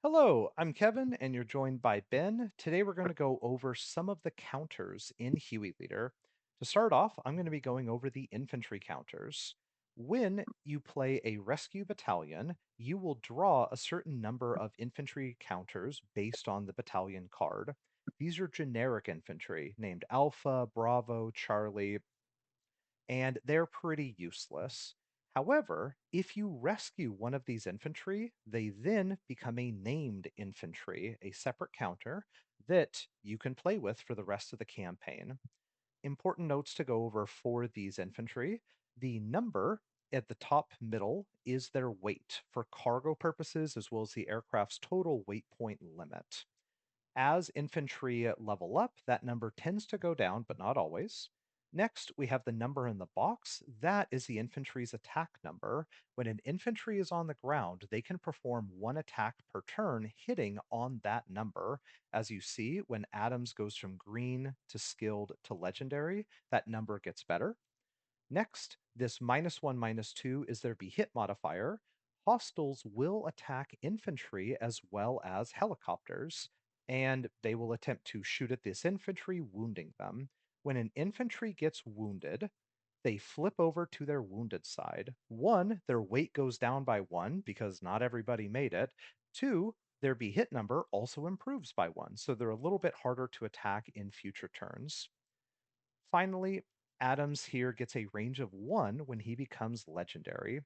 Hello, I'm Kevin, and you're joined by Ben. Today we're going to go over some of the counters in Huey Leader. To start off, I'm going to be going over the infantry counters. When you play a rescue battalion, you will draw a certain number of infantry counters based on the battalion card. These are generic infantry named Alpha, Bravo, Charlie, and they're pretty useless. However, if you rescue one of these infantry, they then become a named infantry, a separate counter that you can play with for the rest of the campaign. Important notes to go over for these infantry. The number at the top middle is their weight for cargo purposes as well as the aircraft's total weight point limit. As infantry level up, that number tends to go down, but not always. Next, we have the number in the box. That is the infantry's attack number. When an infantry is on the ground, they can perform one attack per turn, hitting on that number. As you see, when Adams goes from green to skilled to legendary, that number gets better. Next, this -1, -2 is their be hit modifier. Hostiles will attack infantry as well as helicopters, and they will attempt to shoot at this infantry, wounding them. When an infantry gets wounded, they flip over to their wounded side. One, their weight goes down by one because not everybody made it. Two, their be hit number also improves by one, so they're a little bit harder to attack in future turns. Finally, Adams here gets a range of 1 when he becomes legendary.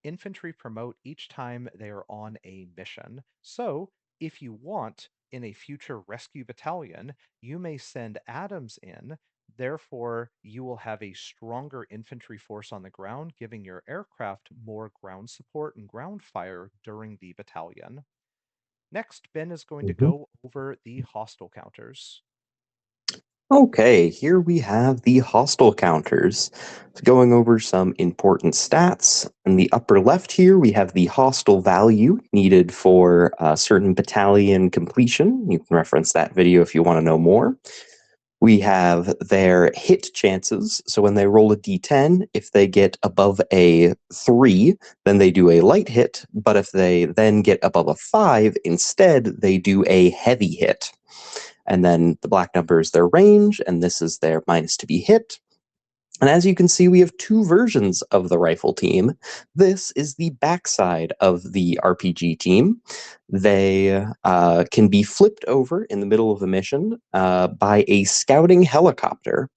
Infantry promote each time they are on a mission. So, if you want, in a future rescue battalion, you may send Adams in. Therefore, you will have a stronger infantry force on the ground, giving your aircraft more ground support and ground fire during the battalion. Next, Ben is going to Mhm. go over the hostile counters. Okay, here we have the hostile counters. Going over some important stats. In the upper left here, we have the hostile value needed for a certain battalion completion. You can reference that video if you want to know more. We have their hit chances. So when they roll a d10, if they get above a 3, then they do a light hit. But if they then get above a 5, instead, they do a heavy hit. And then the black number is their range, and this is their minus to be hit. And as you can see, we have two versions of the rifle team. This is the backside of the RPG team. They can be flipped over in the middle of a mission by a scouting helicopter.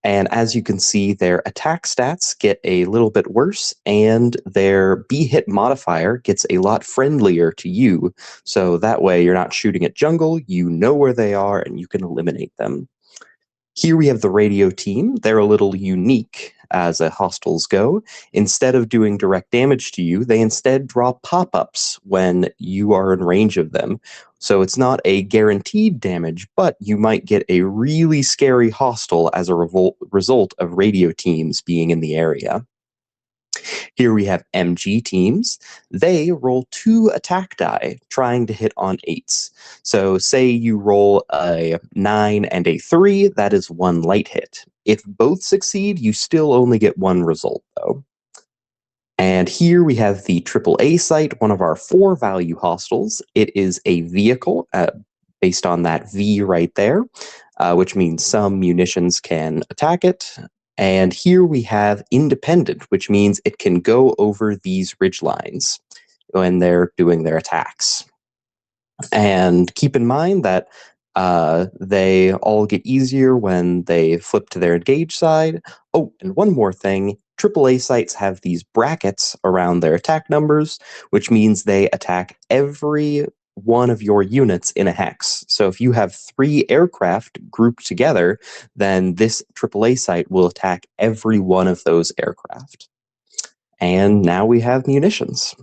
And as you can see, their attack stats get a little bit worse, and their be hit modifier gets a lot friendlier to you. So that way, you're not shooting at jungle, you know where they are, and you can eliminate them. Here we have the radio team. They're a little unique as hostiles go. Instead of doing direct damage to you, they instead draw pop ups when you are in range of them. So it's not a guaranteed damage, but you might get a really scary hostile as a result of radio teams being in the area. Here we have MG teams. They roll two attack die trying to hit on eights. So, say you roll a 9 and a 3, that is one light hit. If both succeed, you still only get one result, though. And here we have the AAA site, one of our four value hostiles. It is a vehicle based on that V right there, which means some munitions can attack it. And here we have independent, which means it can go over these ridge lines when they're doing their attacks. And keep in mind that they all get easier when they flip to their engage side. Oh, and one more thing. AAA sites have these brackets around their attack numbers, which means they attack every one of your units in a hex. So if you have three aircraft grouped together, then this AAA site will attack every one of those aircraft. And now we have munitions.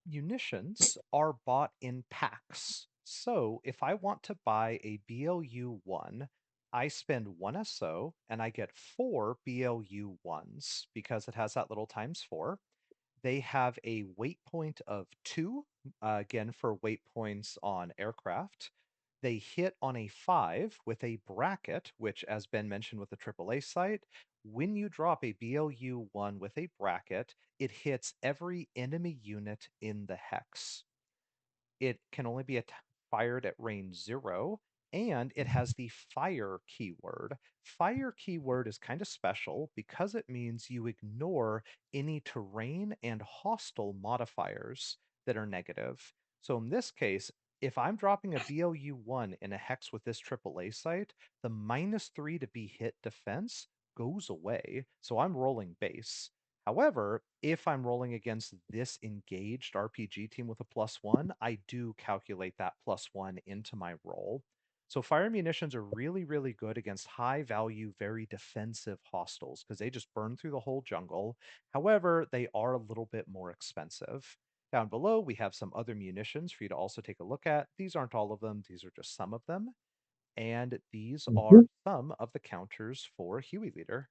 Munitions are bought in packs. So if I want to buy a BLU 1, I spend 1 SO and I get 4 BLU 1s because it has that little times 4. They have a weight point of 2, again for weight points on aircraft. They hit on a 5 with a bracket, which, as Ben mentioned with the AAA site, when you drop a BLU 1 with a bracket, it hits every enemy unit in the hex. It can only be fired at range 0, and it has the fire keyword. Fire keyword is kind of special because it means you ignore any terrain and hostile modifiers that are negative. So in this case, if I'm dropping a BLU1 in a hex with this AAA site, the -3 to be hit defense goes away. So I'm rolling base. However, if I'm rolling against this engaged RPG team with a +1, I do calculate that +1 into my roll. So fire munitions are really, really good against high value, very defensive hostiles because they just burn through the whole jungle. However, they are a little bit more expensive. Down below, we have some other munitions for you to also take a look at. These aren't all of them, these are just some of them. And these are Mhm. some of the counters for Huey Leader.